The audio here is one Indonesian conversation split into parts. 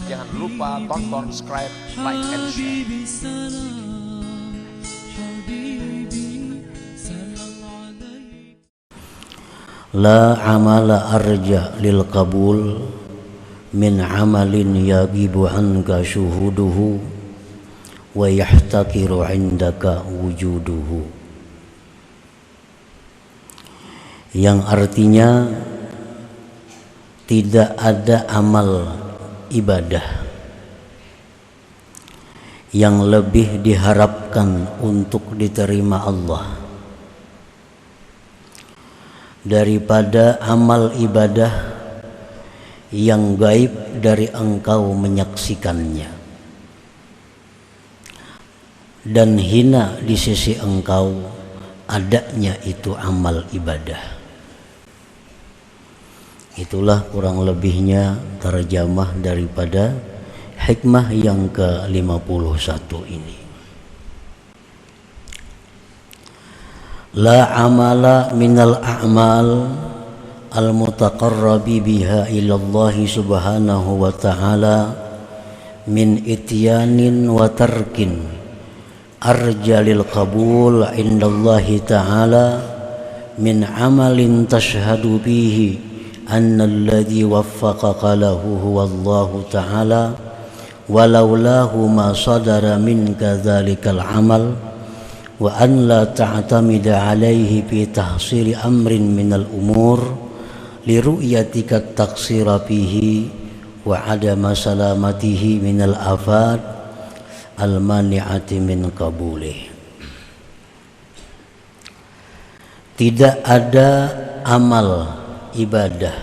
Jangan lupa tonton, subscribe, like, and share. La amala arja lil qabul min amalin yagibu anka syuhuduhu wa yahtakiru indaka wujuduhu, yang artinya tidak ada amal ibadah yang lebih diharapkan untuk diterima Allah daripada amal ibadah yang gaib dari engkau menyaksikannya, dan hina di sisi engkau adanya itu amal ibadah. Itulah kurang lebihnya terjemah daripada hikmah yang ke-51 ini. La amala minal a'mal al-mutaqarrabi biha ilallahi subhanahu wa ta'ala min ityanin wa tarkin arjalil qabul indallahi ta'ala min amalin tashhadu bihi anna alladhi waffaqaka lahu huwa Allah ta'ala walaulahu ma sadara minka dhalikal amal wa an la ta'tamida alaihi fi tahsili amrin minal umur li ru'yatika taksira fihi wa adama salamatihi minal afat al mani'ati min qabulih. Tidak ada amal ibadah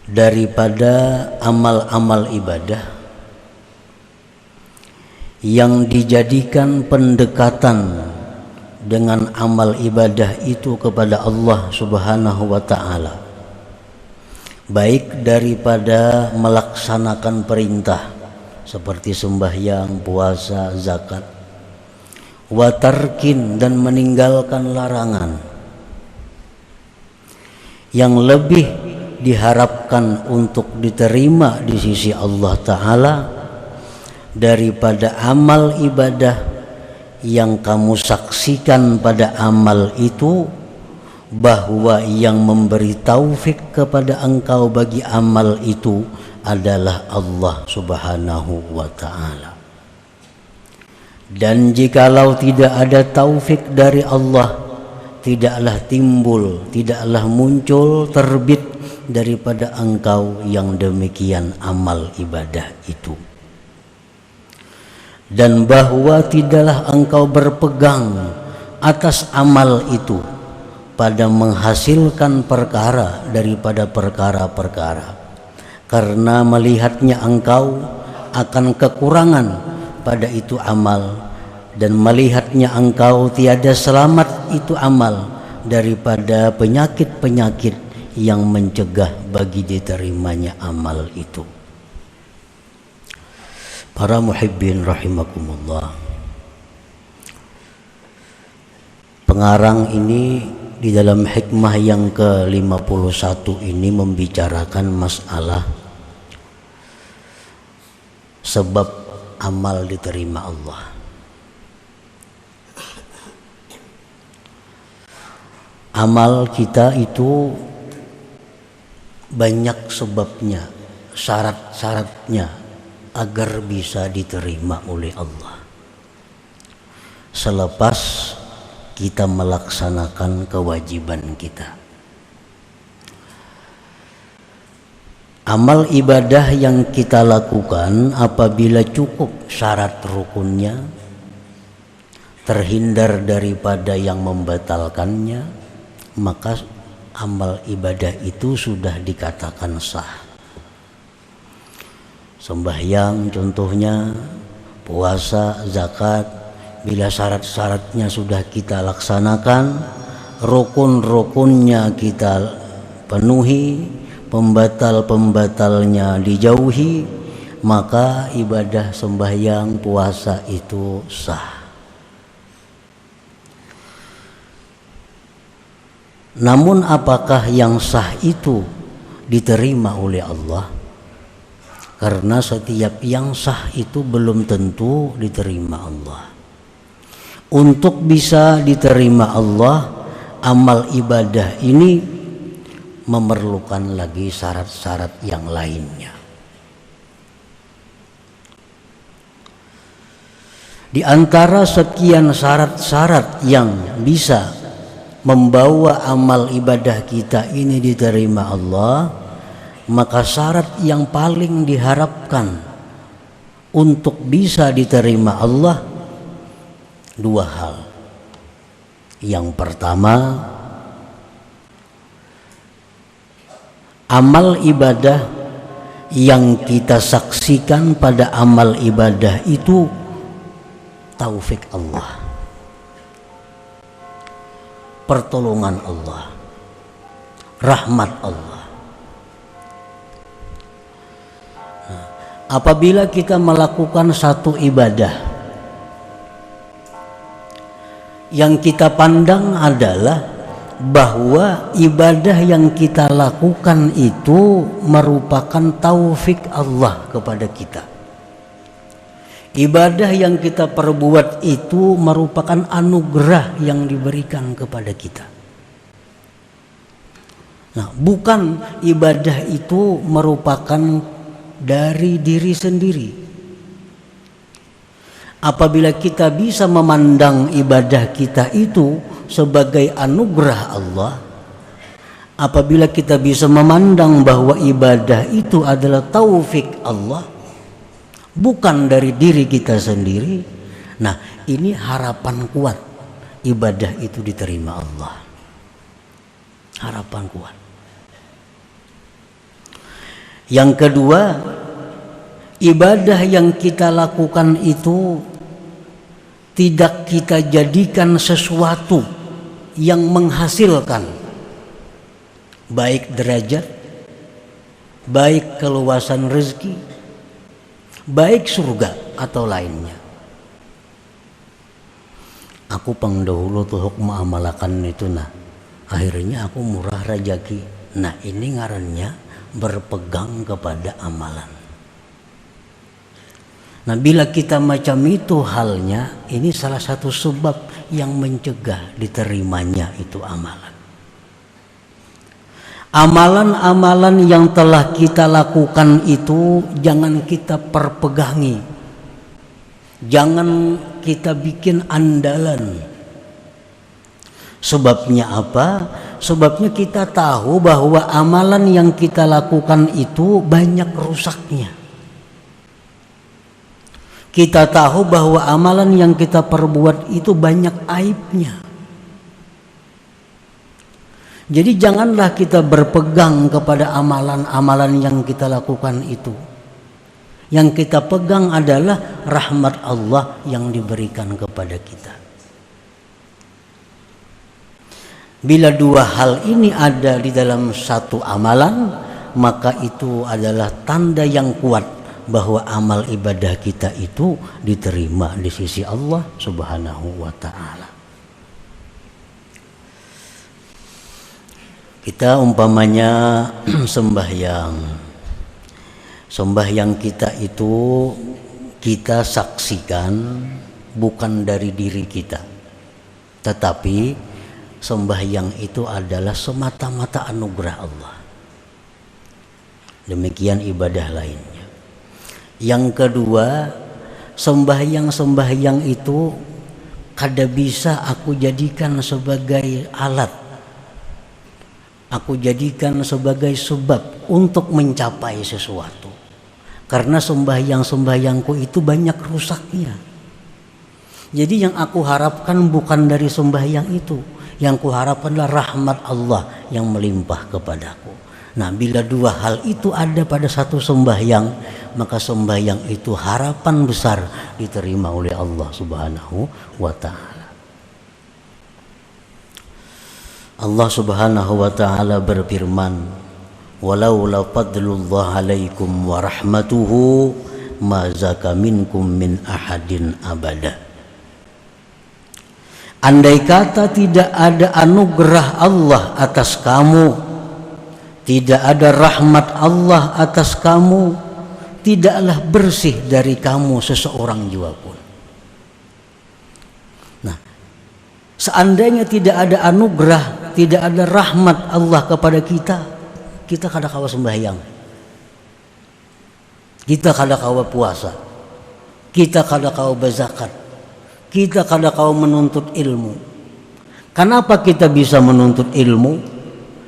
daripada amal-amal ibadah yang dijadikan pendekatan dengan amal ibadah itu kepada Allah Subhanahu wa ta'ala, baik daripada melaksanakan perintah seperti sembahyang, puasa, zakat, wa tarkin dan meninggalkan larangan, yang lebih diharapkan untuk diterima di sisi Allah Ta'ala daripada amal ibadah yang kamu saksikan pada amal itu bahwa yang memberi taufik kepada engkau bagi amal itu adalah Allah Subhanahu wa Ta'ala. Dan jikalau tidak ada taufik dari Allah, tidaklah timbul, tidaklah muncul, terbit daripada engkau yang demikian amal ibadah itu. Dan bahwa tidaklah engkau berpegang atas amal itu pada menghasilkan perkara daripada perkara-perkara, karena melihatnya engkau akan kekurangan pada itu amal, dan melihatnya engkau tiada selamat itu amal daripada penyakit-penyakit yang mencegah bagi diterimanya amal itu. Para muhibbin rahimakumullah, pengarang ini di dalam hikmah yang ke-51 ini membicarakan masalah sebab amal diterima Allah. Amal kita itu banyak sebabnya, syarat-syaratnya agar bisa diterima oleh Allah. Selepas kita melaksanakan kewajiban kita. Amal ibadah yang kita lakukan apabila cukup syarat rukunnya, terhindar daripada yang membatalkannya, maka amal ibadah itu sudah dikatakan sah. Sembahyang contohnya, puasa, zakat, bila syarat-syaratnya sudah kita laksanakan, rukun-rukunnya kita penuhi, pembatal-pembatalnya dijauhi, maka ibadah sembahyang, puasa itu sah. Namun apakah yang sah itu diterima oleh Allah? Karena setiap yang sah itu belum tentu diterima Allah. Untuk bisa diterima Allah, amal ibadah ini memerlukan lagi syarat-syarat yang lainnya. Di antara sekian syarat-syarat yang bisa membawa amal ibadah kita ini diterima Allah, maka syarat yang paling diharapkan untuk bisa diterima Allah dua hal. Yang pertama, amal ibadah yang kita saksikan pada amal ibadah itu taufik Allah, pertolongan Allah, rahmat Allah. Nah, apabila kita melakukan satu ibadah, yang kita pandang adalah bahwa ibadah yang kita lakukan itu merupakan taufik Allah kepada kita. Ibadah yang kita perbuat itu merupakan anugerah yang diberikan kepada kita. Nah, bukan ibadah itu merupakan dari diri sendiri. Apabila kita bisa memandang ibadah kita itu sebagai anugerah Allah, apabila kita bisa memandang bahwa ibadah itu adalah taufik Allah, bukan dari diri kita sendiri, nah ini harapan kuat ibadah itu diterima Allah. Harapan kuat. Yang kedua, ibadah yang kita lakukan itu tidak kita jadikan sesuatu yang menghasilkan baik derajat, baik keluasan rezeki, baik surga atau lainnya. Aku pangdahulu tuh mengamalakan itu, nah akhirnya aku murah rejeki. Nah ini ngarannya berpegang kepada amalan. Nah bila kita macam itu halnya, ini salah satu sebab yang mencegah diterimanya itu amalan. Amalan-amalan yang telah kita lakukan itu jangan kita perpegangi, jangan kita bikin andalan. Sebabnya apa? Sebabnya kita tahu bahwa amalan yang kita lakukan itu banyak rusaknya. Kita tahu bahwa amalan yang kita perbuat itu banyak aibnya. Jadi janganlah kita berpegang kepada amalan-amalan yang kita lakukan itu. Yang kita pegang adalah rahmat Allah yang diberikan kepada kita. Bila dua hal ini ada di dalam satu amalan, maka itu adalah tanda yang kuat bahwa amal ibadah kita itu diterima di sisi Allah Subhanahu wa ta'ala. Kita umpamanya sembahyang kita itu kita saksikan bukan dari diri kita, tetapi sembahyang itu adalah semata-mata anugerah Allah. Demikian ibadah lainnya. Yang kedua, sembahyang itu kada bisa aku jadikan sebagai alat, aku jadikan sebagai sebab untuk mencapai sesuatu. Karena sembahyangku itu banyak rusaknya. Jadi yang aku harapkan bukan dari sembahyang itu, yang kuharapkan adalah rahmat Allah yang melimpah kepadaku. Nah bila dua hal itu ada pada satu sembahyang, maka sembahyang itu harapan besar diterima oleh Allah Subhanahu wa ta'ala. Allah Subhanahu wa ta'ala berfirman, walaula fadlullah alaikum wa rahmatuhu ma zaka minkum min ahadin abada. Andai kata tidak ada anugerah Allah atas kamu, tidak ada rahmat Allah atas kamu, tidaklah bersih dari kamu seseorang jua pun. Nah, seandainya tidak ada anugerah, tidak ada rahmat Allah kepada kita, kita kada kawa sembahyang, kita kada kawa puasa, kita kada kawa berzakat, kita kada kawa menuntut ilmu. Kenapa kita bisa menuntut ilmu?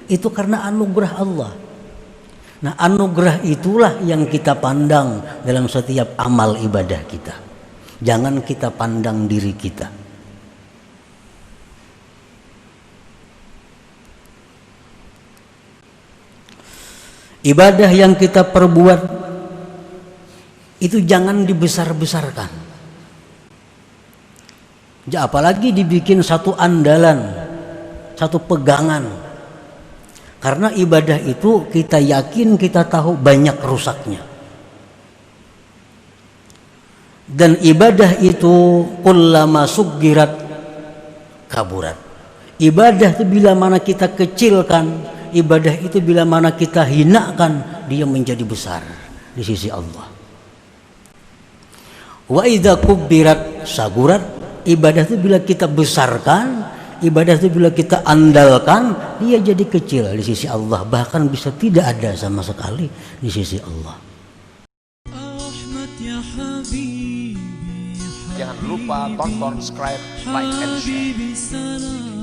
Itu karena anugerah Allah. Nah, anugerah itulah yang kita pandang dalam setiap amal ibadah kita. Jangan kita pandang diri kita. Ibadah yang kita perbuat itu jangan dibesar-besarkan. Apalagi dibikin satu andalan, satu pegangan. Karena ibadah itu kita yakin, kita tahu banyak rusaknya. Dan ibadah itu kullama suggirat kaburat. Ibadah itu bila mana kita kecilkan, ibadah itu bila mana kita hinakan, dia menjadi besar di sisi Allah. Wa idza kubbirat sagurat. Ibadah itu bila kita besarkan, ibadah itu bila kita andalkan, dia jadi kecil di sisi Allah, bahkan bisa tidak ada sama sekali di sisi Allah. Jangan lupa tonton, subscribe, like, and share.